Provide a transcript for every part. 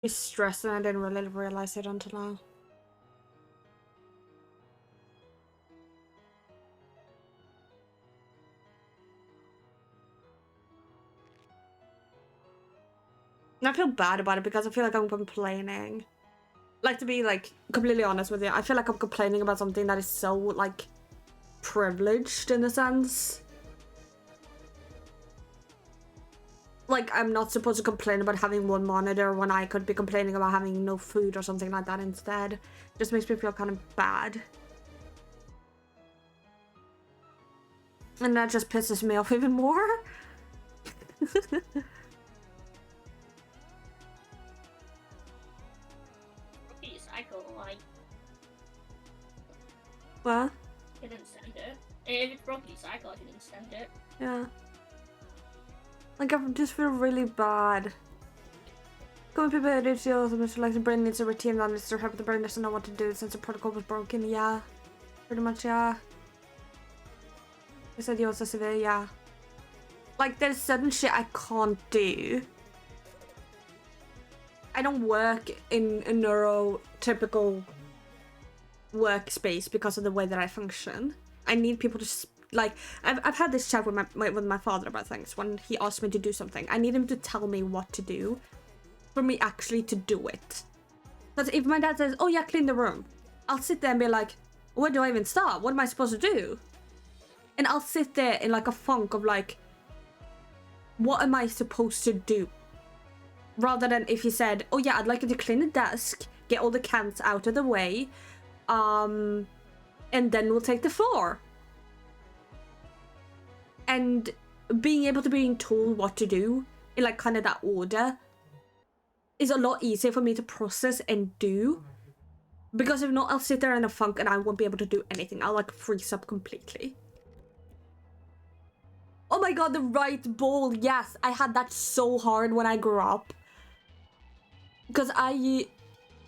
He's stressed and I didn't really realize it until now. And I feel bad about it because I feel like I'm complaining. Like, to be, like, completely honest with you, I feel like I'm complaining about something that is so, like, privileged in a sense. Like, I'm not supposed to complain about having one monitor when I could be complaining about having no food or something like that instead. Just makes me feel kind of bad. And that just pisses me off even more. Cycle, like. What? I didn't send it. If it's broken cycle, I didn't send it. Yeah. Like, I just feel really bad. Common people who do feel so much like the brain needs a routine that needs to help the brain doesn't know what to do since the protocol was broken. Yeah. Pretty much, yeah. I said you also severe, yeah. Like, there's certain shit I can't do. I don't work in a neurotypical workspace because of the way that I function. I need people to like. I've had this chat with my father about things when he asked me to do something. I need him to tell me what to do for me actually to do it. Because if my dad says, "Oh yeah, clean the room," I'll sit there and be like, "Where do I even start? What am I supposed to do?" And I'll sit there in like a funk of like, what am I supposed to do? Rather than if he said, "Oh yeah, I'd like you to clean the desk, get all the cans out of the way, and then we'll take the floor." And being able to being told what to do in like kind of that order is a lot easier for me to process and do. Because if not, I'll sit there in a funk and I won't be able to do anything. I'll like freeze up completely. Oh my god, the right bowl. Yes, I had that so hard when I grew up. Because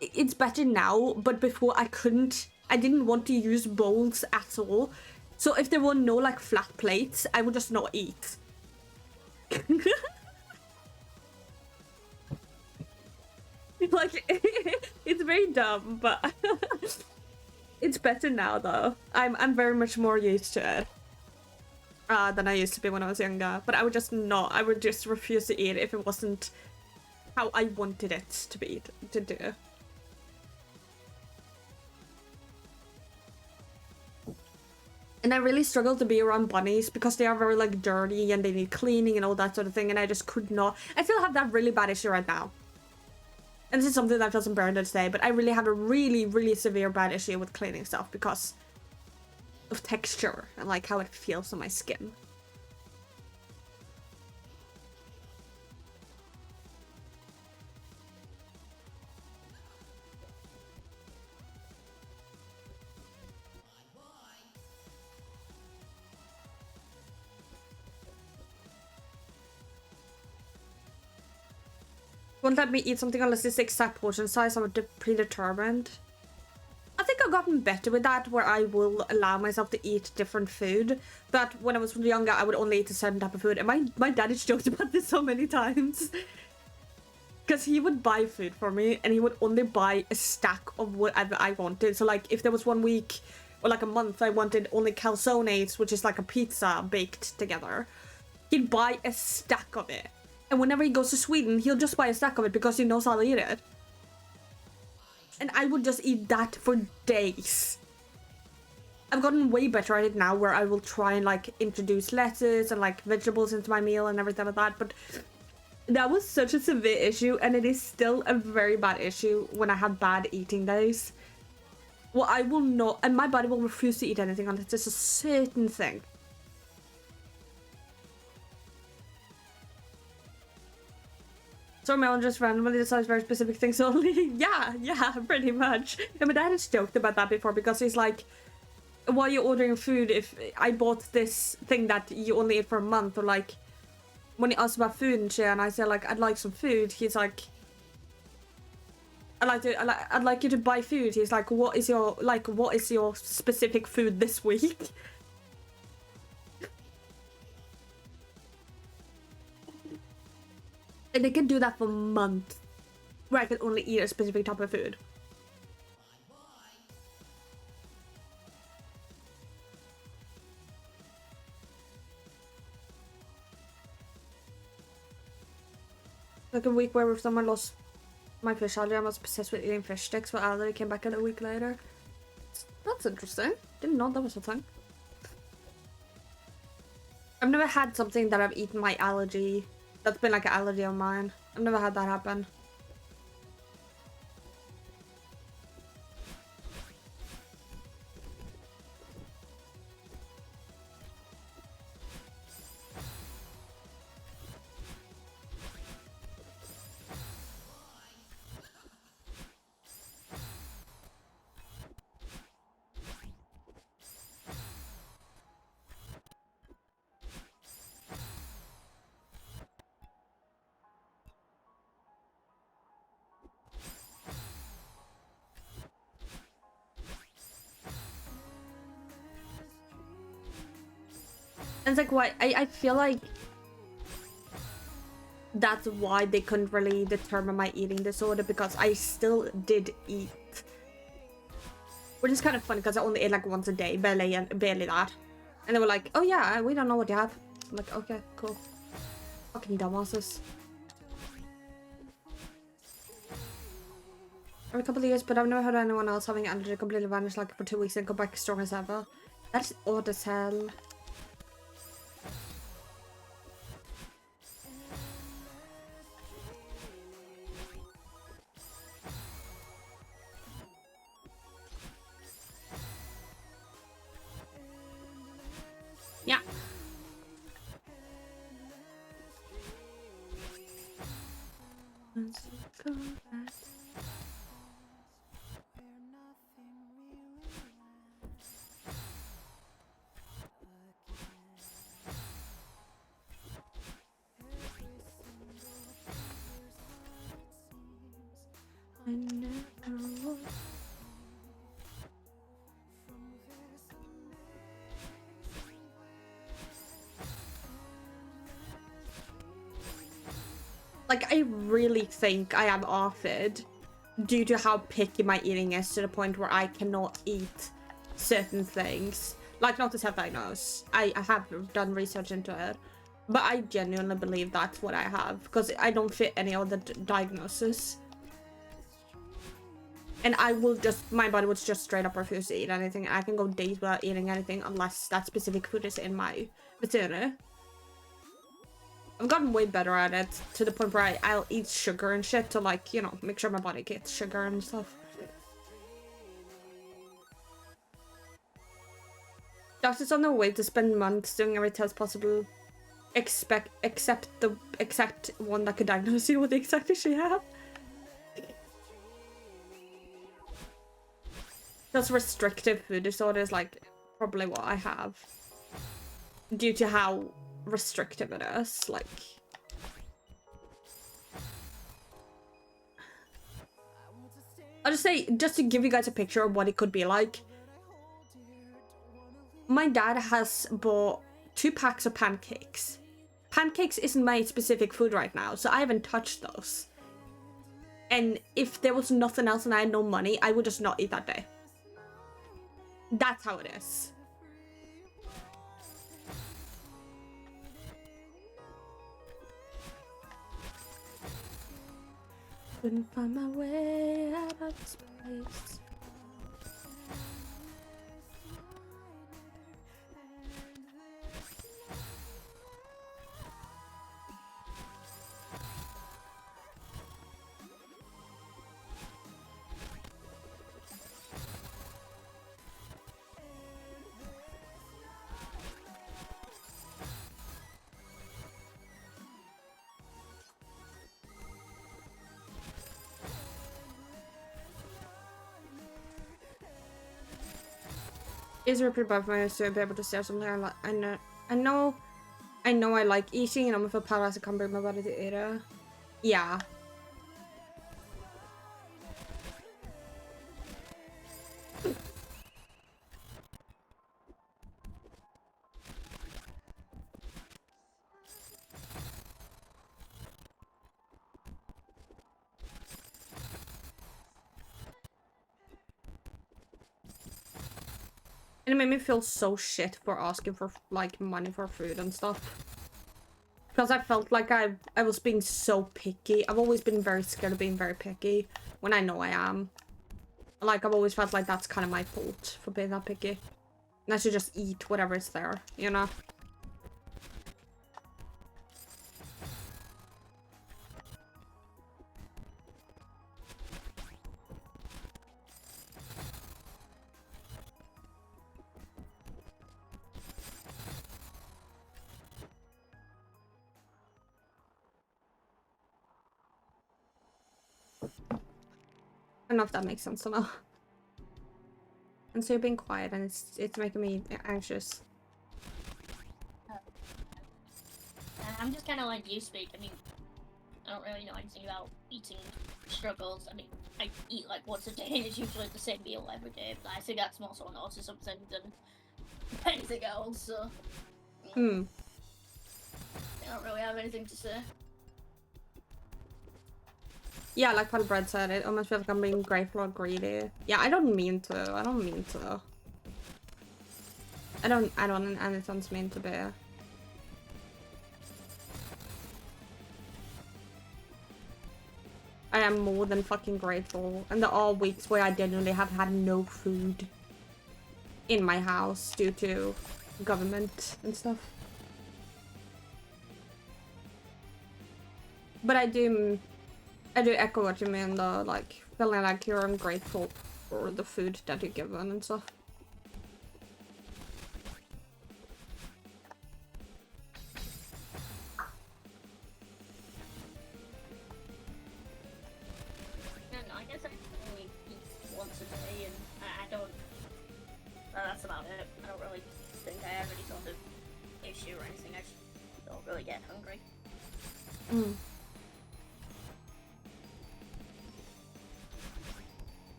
it's better now, but before I didn't want to use bowls at all. So if there were no like flat plates, I would just not eat. Like, it's very dumb, but it's better now though. I'm very much more used to it than I used to be when I was younger. But I would just refuse to eat if it wasn't how I wanted it to be to do. And I really struggle to be around bunnies because they are very like dirty and they need cleaning and all that sort of thing, and I just could not. I still have that really bad issue right now. And this is something that I feel some burden today, but I really have a really, really severe bad issue with cleaning stuff because of texture and like how it feels on my skin. Won't let me eat something unless it's the exact portion size. I'm predetermined. I think I've gotten better with that, where I will allow myself to eat different food. But when I was younger, I would only eat a certain type of food. And my dad has joked about this so many times. Because he would buy food for me, and he would only buy a stack of whatever I wanted. So like, if there was 1 week or like a month I wanted only calzones, which is like a pizza baked together, he'd buy a stack of it. And whenever he goes to Sweden, he'll just buy a stack of it because he knows I'll eat it. And I would just eat that for days. I've gotten way better at it now, where I will try and like introduce lettuce and like vegetables into my meal and everything like that. But that was such a severe issue, and it is still a very bad issue when I have bad eating days. Well, I will not, and my body will refuse to eat anything unless it's a certain thing. So my mom just randomly decides very specific things only. yeah, pretty much. And my dad has joked about that before because he's like, why are you ordering food if I bought this thing that you only eat for a month? Or like, when he asks about food and shit, and I say like, I'd like some food, he's like, I'd like you to buy food. He's like, what is your specific food this week? And they can do that for months. where I can only eat a specific type of food. Like a week where someone lost my fish allergy, I was obsessed with eating fish sticks, but allergy came back in a week later. That's interesting. Didn't know that was a thing. I've never had something that I've eaten my allergy. That's been like an allergy of mine. I've never had that happen. And it's like, why? I feel like that's why they couldn't really determine my eating disorder, because I still did eat. Which is kind of funny because I only ate like once a day, barely that. And they were like, oh yeah, we don't know what you have. I'm like, okay, cool. Fucking dumbasses. For a couple of years, but I've never heard of anyone else having allergy completely vanish like for 2 weeks and come back strong as ever. That's odd as hell. Yeah. I never was. Like, I really think I am Adhd due to how picky my eating is, to the point where I cannot eat certain things. Like, not to self-diagnose. I have done research into it. But I genuinely believe that's what I have, because I don't fit any other diagnosis. And I will just, my body would just straight up refuse to eat anything. I can go days without eating anything unless that specific food is in my vicinity. I've gotten way better at it, to the point where I'll eat sugar and shit to, like, you know, make sure my body gets sugar and stuff. Doctors on their way to spend months doing every test possible, except the exact one that could diagnose you with the exact issue you have. That's restrictive food disorder is like probably what I have, due to how restrictive it is. Like, I'll just say, just to give you guys a picture of what it could be like, my dad has bought 2 packs of pancakes. Pancakes isn't my specific food right now, so I haven't touched those. And if there was nothing else and I had no money, I would just not eat that day. That's how it is. Couldn't find my way out of this place. Is repeated by my to be able to say something I know I like eating, and I'm gonna feel powerless. I can't bring my body to eat it. Yeah. And it made me feel so shit for asking for, like, money for food and stuff. Because I felt like I was being so picky. I've always been very scared of being very picky when I know I am. Like, I've always felt like that's kind of my fault for being that picky. And I should just eat whatever is there, you know? I don't know if that makes sense or not. And so you're being quiet and it's making me anxious. I'm just kind of like you speak. I mean, I don't really know anything about eating struggles. I mean, I eat like once a day and it's usually the same meal every day, but I think that's more so an autism thing than anything else, so... Hmm. I don't really have anything to say. Yeah, like what Brad said, it almost feels like I'm being grateful or greedy. Yeah, I don't mean to. I don't mean to. I don't in any sense mean to be. I am more than fucking grateful. And there are weeks where I genuinely have had no food in my house due to government and stuff. But I do echo what you mean though, like feeling like you're ungrateful for the food that you're given and stuff. No, I guess I only eat once a day, and I don't. That's about it. I don't really think I have any sort of issue or anything. I just don't really get hungry. Mm.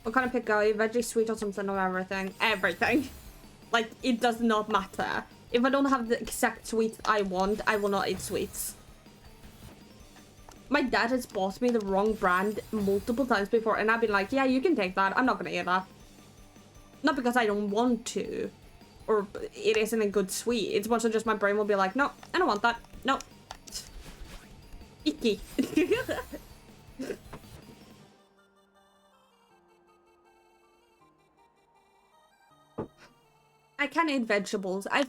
What kind of pick are you? Veggie, sweet, or something, or everything? Everything. Like, it does not matter. If I don't have the exact sweets I want, I will not eat sweets. My dad has bought me the wrong brand multiple times before, and I've been like, yeah, you can take that. I'm not gonna eat that. Not because I don't want to, or it isn't a good sweet. It's more so just my brain will be like, no, I don't want that. No. Icky. I can eat vegetables. I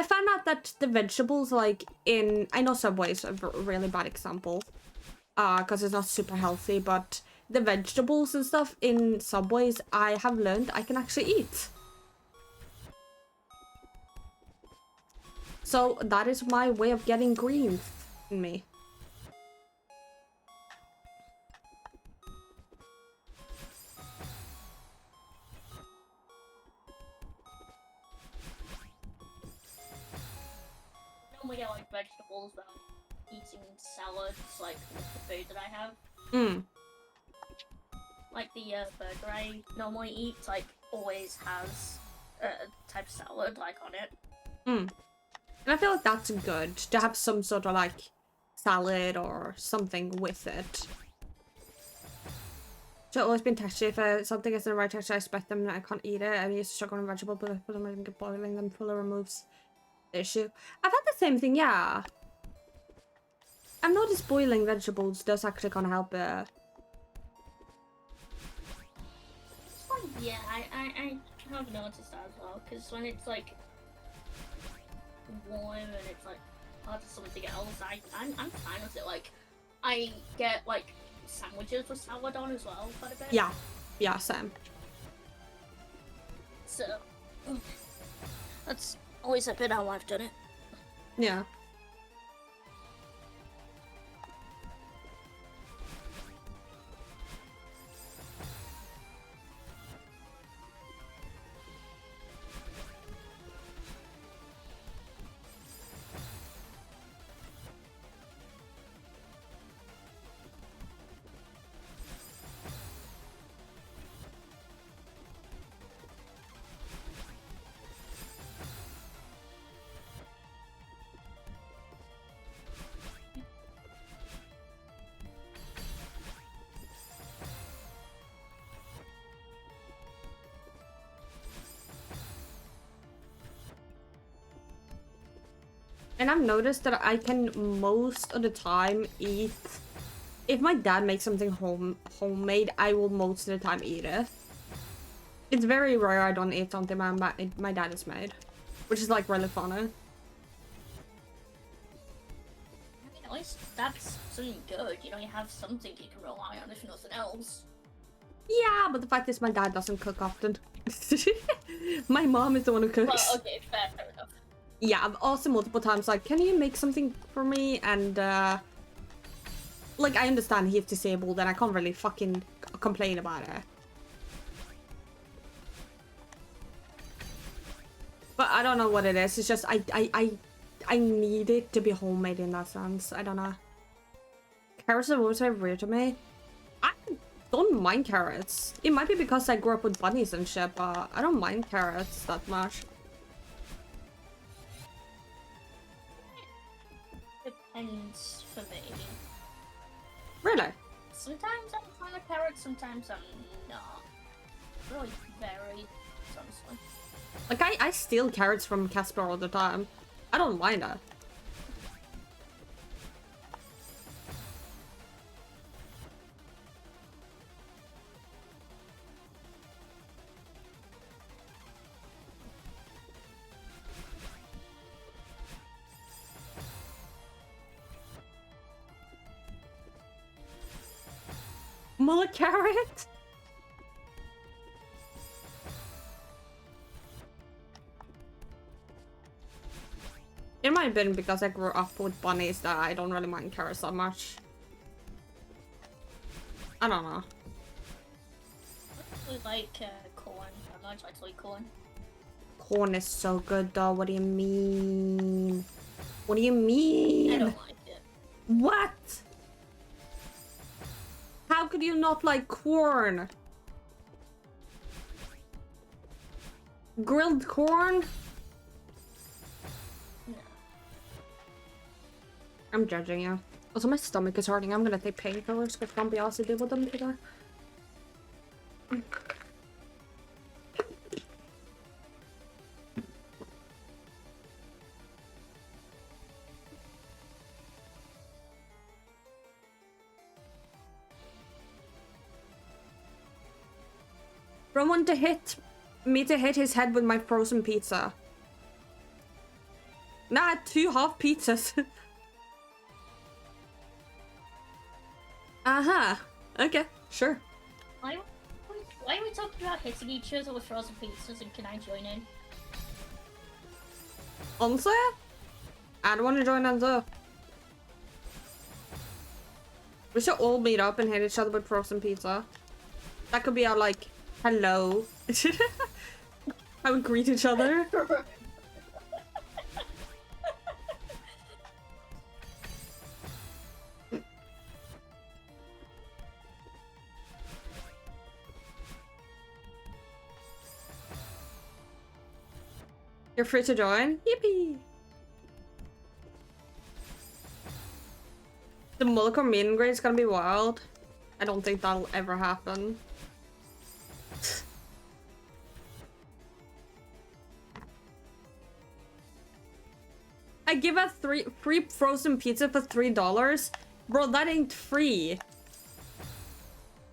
found out that the vegetables, like in, I know Subway is a really bad example, because it's not super healthy, but the vegetables and stuff in Subways, I have learned I can actually eat. So that is my way of getting greens in me. Normally I like vegetables, but I'm eating salads, like with the food that I have. Mm. Like the burger I normally eat, like always has a type of salad like on it. Mm. And I feel like that's good to have some sort of like salad or something with it. So it's always been texture. If something isn't the right texture, I expect them that I can't eat it. I'm used to struggling with vegetable, but for some reason boiling them fully removes the issue. I've had the same thing, yeah. I've noticed boiling vegetables does actually kind of help it. Yeah, I have noticed that as well, because when it's like warm and it's like hard for someone to get else, I'm fine with it. Like, I get like sandwiches with salad on as well quite a bit. Yeah. Yeah, same. So that's always a bit how I've done it. Yeah. And I've noticed that I can most of the time eat... If my dad makes something homemade, I will most of the time eat it. It's very rare I don't eat something my dad has made. Which is like really funny. I mean, at least that's something good. You know, you have something you can rely on if nothing else. Yeah, but the fact is my dad doesn't cook often. My mom is the one who cooks. Well, okay, fair enough. Yeah, I've asked him multiple times, like, can you make something for me? And, like, I understand he's disabled and I can't really fucking complain about it. But I don't know what it is. It's just, I need it to be homemade in that sense. I don't know. Carrots are always very weird to me. I don't mind carrots. It might be because I grew up with bunnies and shit, but I don't mind carrots that much. Depends for me. Really? Sometimes I'm fond of carrots, sometimes I'm not. Really varied, honestly. Like, I steal carrots from Casper all the time. I don't mind that. Mullet carrot? It might have been because I grew up with bunnies that I don't really mind carrots that much. I don't know. I really like corn. I'm not trying to like corn. Corn is so good though, what do you mean? What do you mean? I don't like it. What? How could you not like corn? Grilled corn? No. I'm judging you. Also, my stomach is hurting. I'm gonna take painkillers because can't be asked to deal with them today. From one to hit me to hit his head with my frozen pizza. Nah, I had 2 half pizzas. Uh-huh. Okay, sure. Why are we talking about hitting each other with frozen pizzas and can I join in? Honestly, I don't want to join in though. We should all meet up and hit each other with frozen pizza. That could be our, like, hello. I would greet each other. You're free to join. Yippee! The Mullican meet and greet is gonna be wild. I don't think that'll ever happen. I give a free frozen pizza for $3? Bro, that ain't free.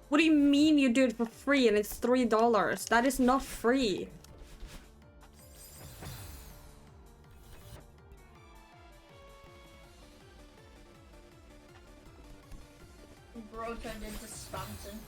What do you mean you do it for free and it's $3? That is not free. Bro turned into Stanton.